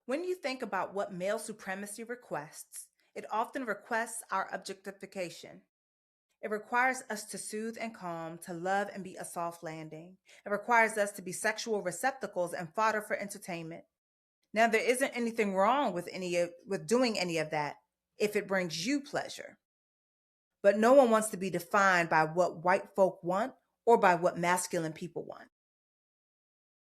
When you think about what male supremacy requests, it often requests our objectification. It requires us to soothe and calm, to love and be a soft landing. It requires us to be sexual receptacles and fodder for entertainment. Now, there isn't anything wrong with doing any of that if it brings you pleasure. But no one wants to be defined by what white folk want or by what masculine people want.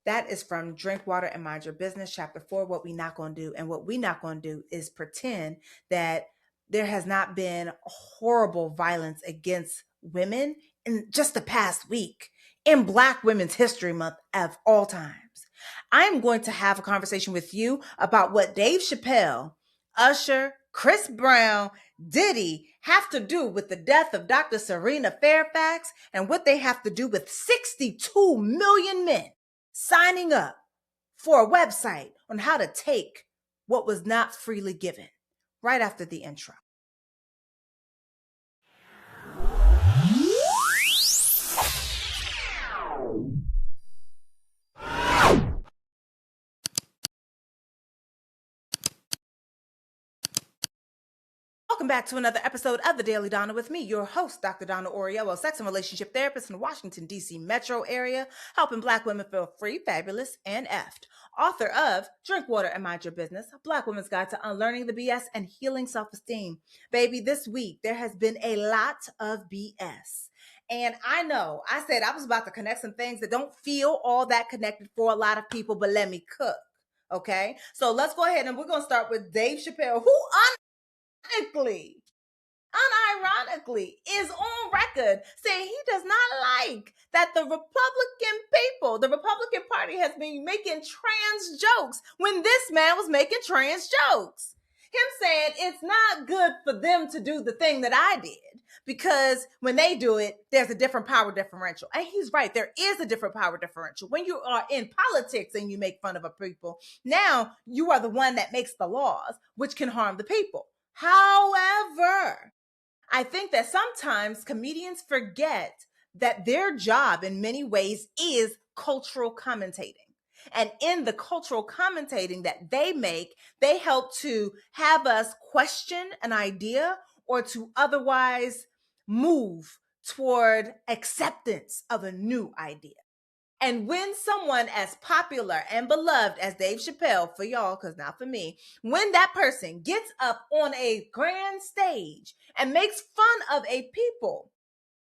That is from Drink Water and Mind Your Business, Chapter 4, What We Not Gonna Do. And what we not gonna do is pretend that there has not been horrible violence against women in just the past week in Black Women's History Month of all times. I'm going to have a conversation with you about what Dave Chappelle, Usher, Chris Brown, Diddy have to do with the death of Dr. Cerina Fairfax and what they have to do with 62 million men signing up for a website on how to take what was not freely given right after the intro. Welcome back to another episode of The Daily Donna with me, your host, Dr. Donna Oriello, sex and relationship therapist in the Washington, D.C. metro area, helping Black women feel free, fabulous, and effed. Author of Drink Water and Mind Your Business, a Black woman's guide to unlearning the BS and healing self-esteem. Baby, this week, there has been a lot of BS. And I know, I said I was about to connect some things that don't feel all that connected for a lot of people, but let me cook. Okay? So let's go ahead and we're going to start with Dave Chappelle, who unironically is on record saying he does not like that the Republican people, the Republican Party has been making trans jokes when this man was making trans jokes. Him saying it's not good for them to do the thing that I did because when they do it, there's a different power differential. And he's right. There is a different power differential. When you are in politics and you make fun of a people, now you are the one that makes the laws, which can harm the people. However, I think that sometimes comedians forget that their job in many ways is cultural commentating. And in the cultural commentating that they make, they help to have us question an idea or to otherwise move toward acceptance of a new idea. And when someone as popular and beloved as Dave Chappelle, for y'all, because not for me, when that person gets up on a grand stage and makes fun of a people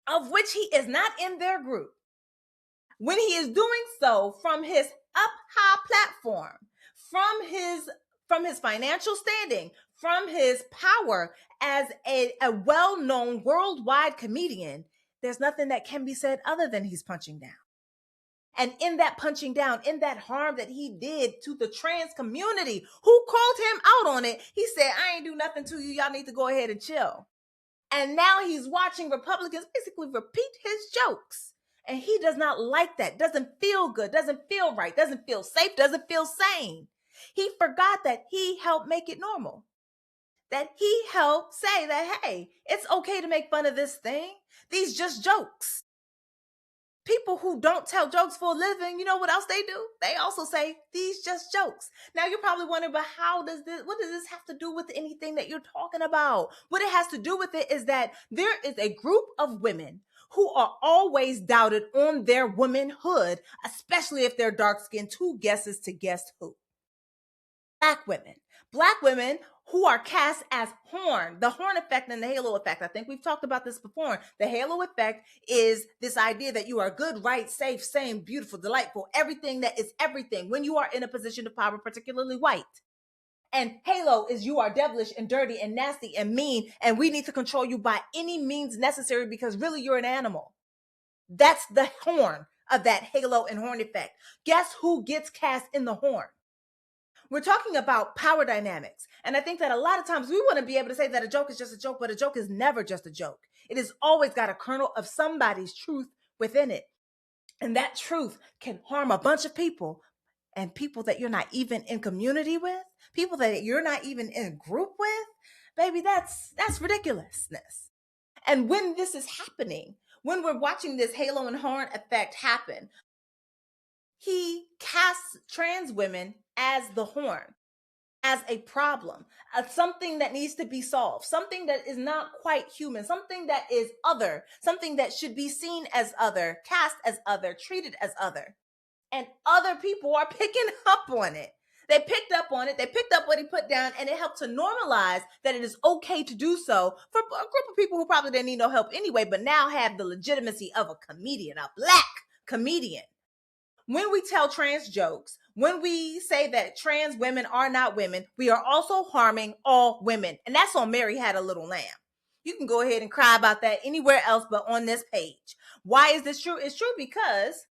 of which he is not in their group, when he is doing so from his up high platform, from his financial standing, from his power as a well-known worldwide comedian, there's nothing that can be said other than he's punching down. And in that punching down, in that harm that he did to the trans community who called him out on it, he said, I ain't do nothing to you. Y'all need to go ahead and chill. And now he's watching Republicans basically repeat his jokes. And he does not like that. Doesn't feel good. Doesn't feel right. Doesn't feel safe. Doesn't feel sane. He forgot that he helped make it normal. That he helped say that, hey, it's okay to make fun of this thing. These just jokes. People who don't tell jokes for a living, you know what else they do? They also say, these just jokes. Now you're probably wondering, but what does this have to do with anything that you're talking about? What it has to do with it is that there is a group of women who are always doubted on their womanhood, especially if they're dark-skinned. Who guesses to guess who? Black women. Black women who are cast as horn, the horn effect and the halo effect. I think we've talked about this before. The halo effect is this idea that you are good, right, safe, sane, beautiful, delightful, everything that is everything when you are in a position of power, particularly white. And halo is you are devilish and dirty and nasty and mean, and we need to control you by any means necessary because really you're an animal. That's the horn of that halo and horn effect. Guess who gets cast in the horn? We're talking about power dynamics. And I think that a lot of times we want to be able to say that a joke is just a joke, but a joke is never just a joke. It has always got a kernel of somebody's truth within it. And that truth can harm a bunch of people and people that you're not even in community with, people that you're not even in a group with. Baby, that's ridiculousness. And when this is happening, when we're watching this halo and horn effect happen, he casts trans women as the horn. as a problem, as something that needs to be solved, something that is not quite human, something that is other, something that should be seen as other, cast as other, treated as other. And other people are picking up on it. They picked up on it. They picked up what he put down, and it helped to normalize that it is okay to do so for a group of people who probably didn't need no help anyway, but now have the legitimacy of a comedian, a black comedian. When we tell trans jokes, when we say that trans women are not women, we are also harming all women. And that's on Mary Had a Little Lamb. You can go ahead and cry about that anywhere else but on this page. Why is this true? It's true because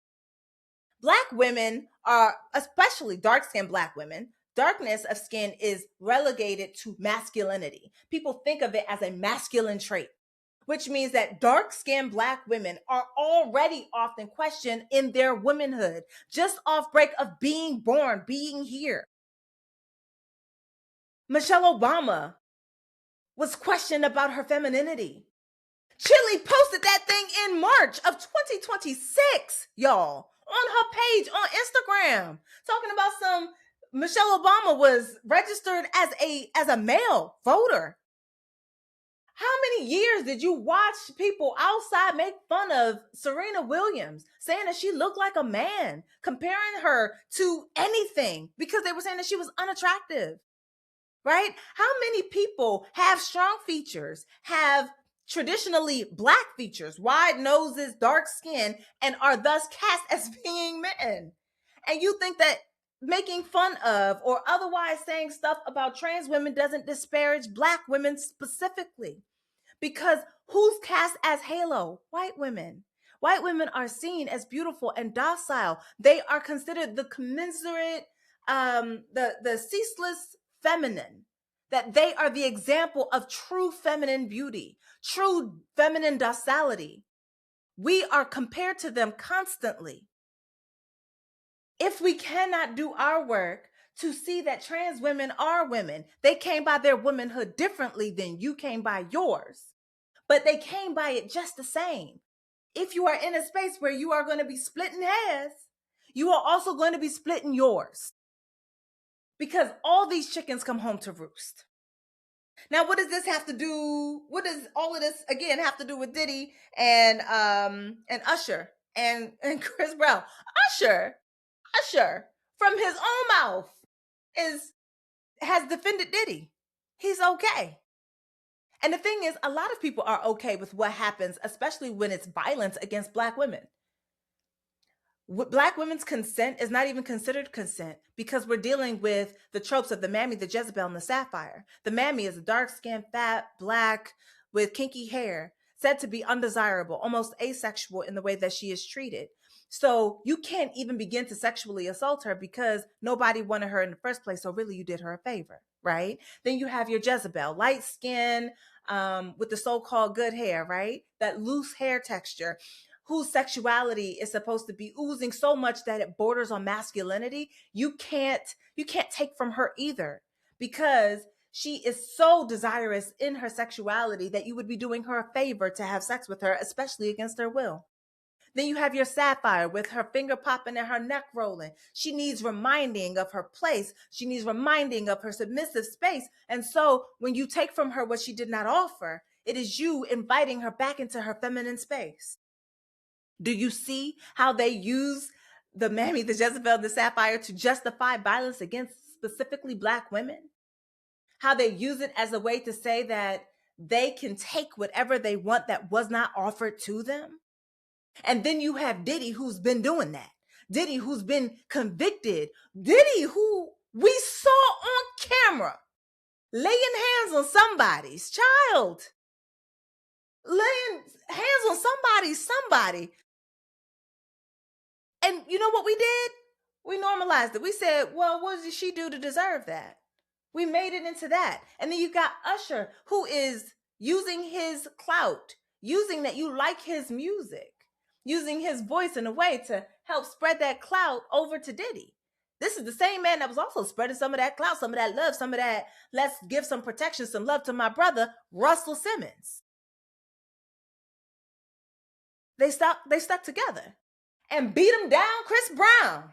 Black women are, especially dark-skinned Black women, darkness of skin is relegated to masculinity. People think of it as a masculine trait, which means that dark-skinned Black women are already often questioned in their womanhood, just off break of being born, being here. Michelle Obama was questioned about her femininity. Chili posted that thing in March of 2026, y'all, on her page on Instagram, talking about some Michelle Obama was registered as a male voter. How many years did you watch people outside make fun of Serena Williams, saying that she looked like a man, comparing her to anything because they were saying that she was unattractive? Right? How many people have strong features, have traditionally Black features, wide noses, dark skin, and are thus cast as being men? And you think that making fun of or otherwise saying stuff about trans women doesn't disparage Black women specifically? Because who's cast as Halo? White women. White women are seen as beautiful and docile. They are considered the commensurate, the ceaseless feminine, that they are the example of true feminine beauty, true feminine docility. We are compared to them constantly. If we cannot do our work to see that trans women are women, they came by their womanhood differently than you came by yours, but they came by it just the same. If you are in a space where you are going to be splitting hairs, you are also going to be splitting yours, because all these chickens come home to roost. Now, what does this have to do? What does all of this again have to do with Diddy and Usher and Chris Brown? Usher, from his own mouth has defended Diddy. He's okay. And the thing is, a lot of people are okay with what happens, especially when it's violence against Black women. Black women's consent is not even considered consent because we're dealing with the tropes of the mammy, the Jezebel, and the sapphire. The mammy is a dark-skinned, fat, Black, with kinky hair, said to be undesirable, almost asexual in the way that she is treated. So you can't even begin to sexually assault her because nobody wanted her in the first place. So really, you did her a favor, right? Then you have your Jezebel, light skin, with the so-called good hair, right? That loose hair texture, whose sexuality is supposed to be oozing so much that it borders on masculinity. You can't take from her either, because she is so desirous in her sexuality that you would be doing her a favor to have sex with her, especially against her will. Then you have your sapphire with her finger popping and her neck rolling. She needs reminding of her place. She needs reminding of her submissive space. And so when you take from her what she did not offer, it is you inviting her back into her feminine space. Do you see how they use the mammy, the Jezebel, the sapphire to justify violence against specifically Black women? How they use it as a way to say that they can take whatever they want that was not offered to them? And then you have Diddy, who's been doing that. Diddy, who's been convicted. Diddy, who we saw on camera laying hands on somebody's child. Laying hands on somebody. And you know what we did? We normalized it. We said, well, what did she do to deserve that? We made it into that. And then you got Usher, who is using his clout, using that you like his music, using his voice in a way to help spread that clout over to Diddy. This is the same man that was also spreading some of that clout, some of that love, some of that, let's give some protection, some love to my brother, Russell Simmons. They stuck together and beat him down, Chris Brown.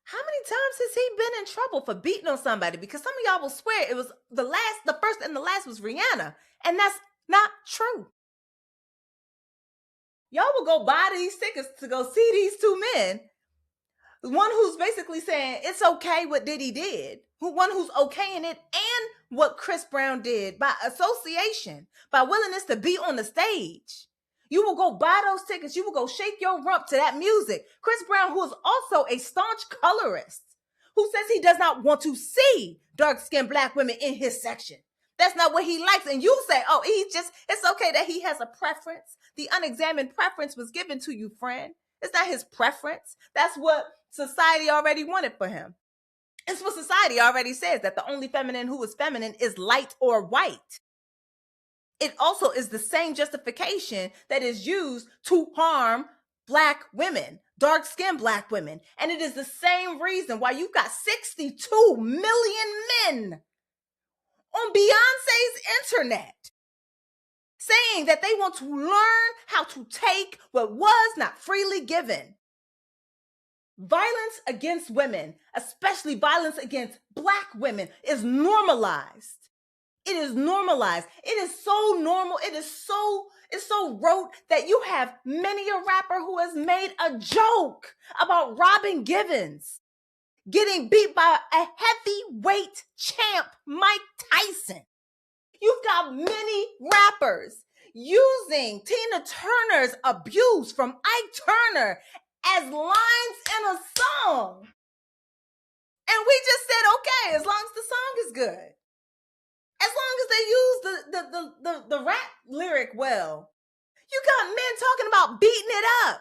How many times has he been in trouble for beating on somebody? Because some of y'all will swear it was the first and the last was Rihanna. And that's not true. Y'all will go buy these tickets to go see these two men. One who's basically saying it's okay what Diddy did, one who's okaying it, and what Chris Brown did by association, by willingness to be on the stage. You will go buy those tickets. You will go shake your rump to that music. Chris Brown, who is also a staunch colorist, who says he does not want to see dark-skinned black women in his section. That's not what he likes. And you say, oh, it's okay that he has a preference. The unexamined preference was given to you, friend. It's not his preference. That's what society already wanted for him. It's what society already says, that the only feminine who is feminine is light or white. It also is the same justification that is used to harm black women, dark-skinned black women. And it is the same reason why you've got 62 million men on Beyonce's internet saying that they want to learn how to take what was not freely given. Violence against women, especially violence against black women, is normalized. It is normalized. It is so normal. It's so rote that you have many a rapper who has made a joke about Robin Givens getting beat by a heavyweight champ, Mike Tyson. You've got many rappers using Tina Turner's abuse from Ike Turner as lines in a song. And we just said, okay, as long as the song is good. As long as they use the rap lyric well. You got men talking about beating it up.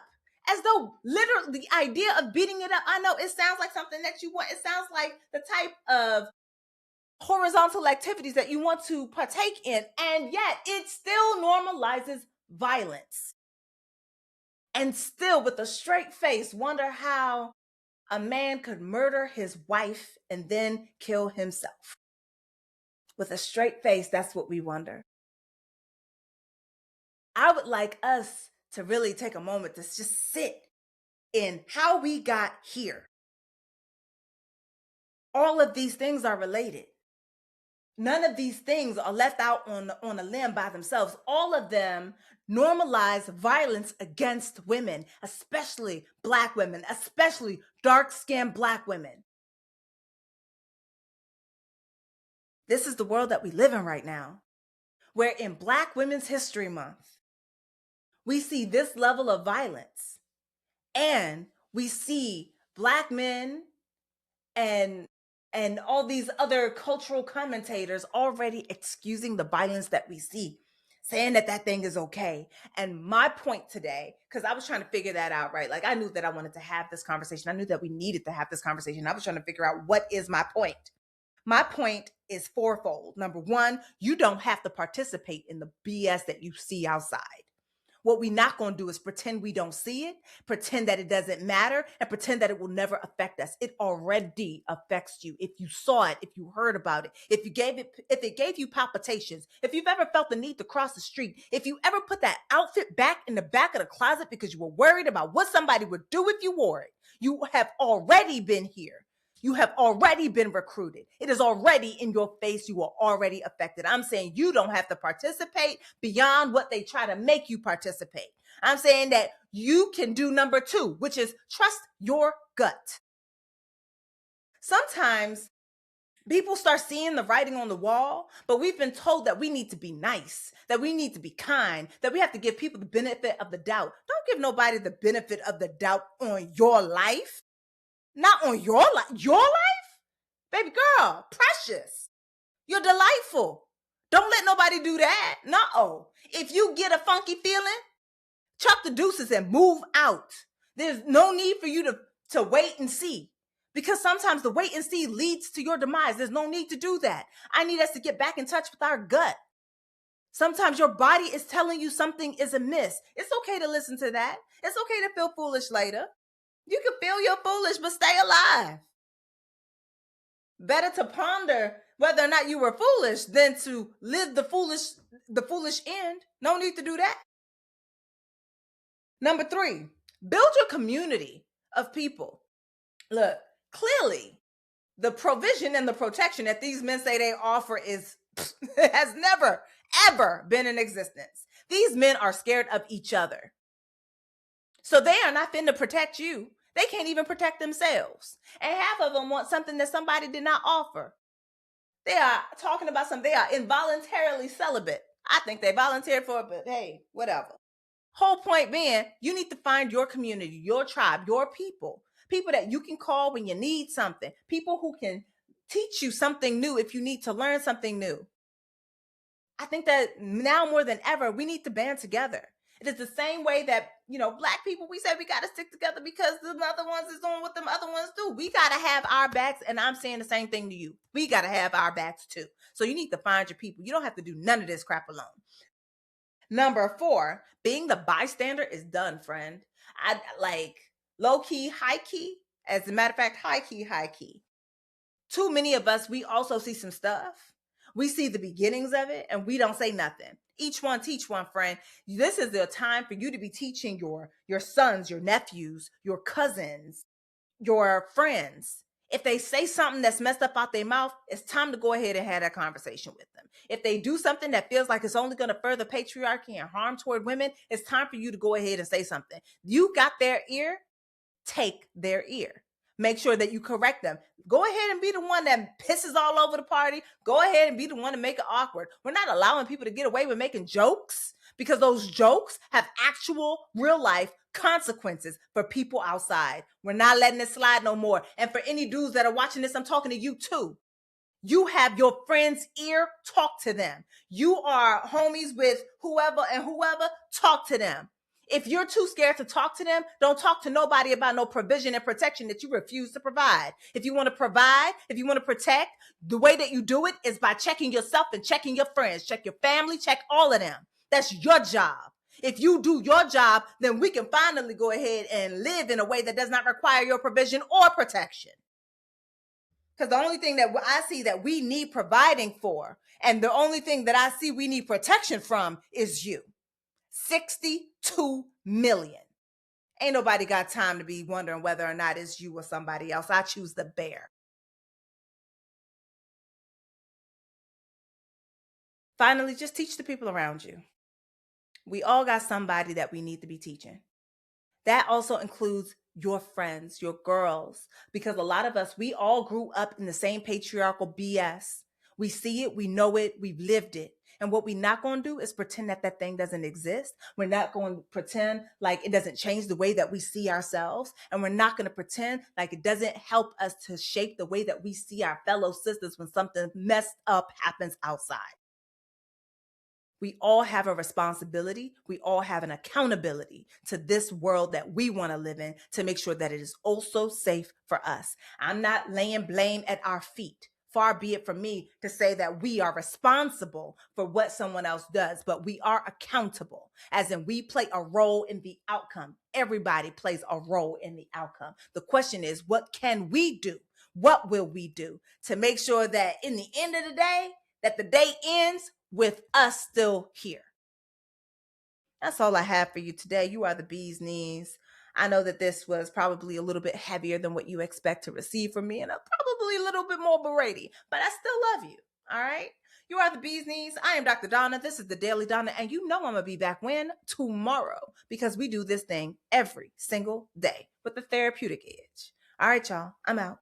As though literally the idea of beating it up, I know it sounds like something that you want. It sounds like the type of horizontal activities that you want to partake in. And yet it still normalizes violence. And still, with a straight face, wonder how a man could murder his wife and then kill himself. With a straight face, that's what we wonder. I would like us to really take a moment to just sit in how we got here. All of these things are related. None of these things are left out on a limb by themselves. All of them normalize violence against women, especially black women, especially dark-skinned black women. This is the world that we live in right now, where in Black Women's History Month, we see this level of violence, and we see black men and all these other cultural commentators already excusing the violence that we see, saying that that thing is okay. And my point today, because I was trying to figure that out, right? Like I knew that I wanted to have this conversation. I knew that we needed to have this conversation. I was trying to figure out what is my point. My point is fourfold. Number one, you don't have to participate in the BS that you see outside. What we're not going to do is pretend we don't see it, pretend that it doesn't matter, and pretend that it will never affect us. It already affects you. If you saw it, if you heard about it, if it gave you palpitations, if you've ever felt the need to cross the street, if you ever put that outfit back in the back of the closet because you were worried about what somebody would do if you wore it, you have already been here. You have already been recruited. It is already in your face. You are already affected. I'm saying you don't have to participate beyond what they try to make you participate. I'm saying that you can do number two, which is trust your gut. Sometimes people start seeing the writing on the wall, but we've been told that we need to be nice, that we need to be kind, that we have to give people the benefit of the doubt. Don't give nobody the benefit of the doubt on your life. Not on your life. Your life? Baby girl, precious. You're delightful. Don't let nobody do that. No. If you get a funky feeling, chuck the deuces and move out. There's no need for you to wait and see. Because sometimes the wait and see leads to your demise. There's no need to do that. I need us to get back in touch with our gut. Sometimes your body is telling you something is amiss. It's okay to listen to that. It's okay to feel foolish later. You can feel you're foolish, but stay alive. Better to ponder whether or not you were foolish than to live the foolish end. No need to do that. Number three, build your community of people. Look, Clearly, the provision and the protection that these men say they offer is has never, ever been in existence. These men are scared of each other. So they are not finna protect you. They can't even protect themselves. And half of them want something that somebody did not offer. They are talking about something. They are involuntarily celibate. I think they volunteered for it, but hey, whatever. Whole point being, you need to find your community, your tribe, your people. People that you can call when you need something. People who can teach you something new if you need to learn something new. I think that now more than ever, we need to band together. It is the same way that, Black people, we said we got to stick together because the other ones is doing what them other ones do. We got to have our backs, and I'm saying the same thing to you. We got to have our backs too. So you need to find your people. You don't have to do none of this crap alone. Number 4, being the bystander is done, friend. I like low key, high key. As a matter of fact, high key. Too many of us, we also see some stuff. We see the beginnings of it and we don't say nothing. Each one teach one, friend. This is the time for you to be teaching your sons, your nephews, your cousins, your friends. If they say something that's messed up out their mouth, it's time to go ahead and have that conversation with them. If they do something that feels like it's only going to further patriarchy and harm toward women, it's time for you to go ahead and say something. You got their ear, take their ear. Make sure that you correct them. Go ahead and be the one that pisses all over the party. Go ahead and be the one to make it awkward. We're not allowing people to get away with making jokes because those jokes have actual real life consequences for people outside. We're not letting it slide no more. And for any dudes that are watching this, I'm talking to you too. You have your friend's ear, talk to them. You are homies with whoever and whoever, talk to them. If you're too scared to talk to them, don't talk to nobody about no provision and protection that you refuse to provide. If you want to provide, if you want to protect, the way that you do it is by checking yourself and checking your friends, check your family, check all of them. That's your job. If you do your job, then we can finally go ahead and live in a way that does not require your provision or protection. Because the only thing that I see that we need providing for, and the only thing that I see we need protection from is you. 62 million. Ain't nobody got time to be wondering whether or not it's you or somebody else. I choose the bear. Finally, just teach the people around you. We all got somebody that we need to be teaching. That also includes your friends, your girls, because a lot of us, we all grew up in the same patriarchal BS. We see it, we know it, we've lived it. And what we're not going to do is pretend that that thing doesn't exist. We're not going to pretend like it doesn't change the way that we see ourselves. And we're not going to pretend like it doesn't help us to shape the way that we see our fellow sisters when something messed up happens outside. We all have a responsibility. We all have an accountability to this world that we want to live in to make sure that it is also safe for us. I'm not laying blame at our feet. Far be it from me to say that we are responsible for what someone else does, but we are accountable, as in we play a role in the outcome. Everybody plays a role in the outcome. The question is, what can we do? What will we do to make sure that in the end of the day, that the day ends with us still here? That's all I have for you today. You are the bee's knees. I know that this was probably a little bit heavier than what you expect to receive from me, and probably a little bit more berating, but I still love you. All right. You are the bee's knees. I am Dr. Donna. This is the Daily Donna, and you know I'm going to be back when? Tomorrow, because we do this thing every single day with the therapeutic edge. All right, y'all. I'm out.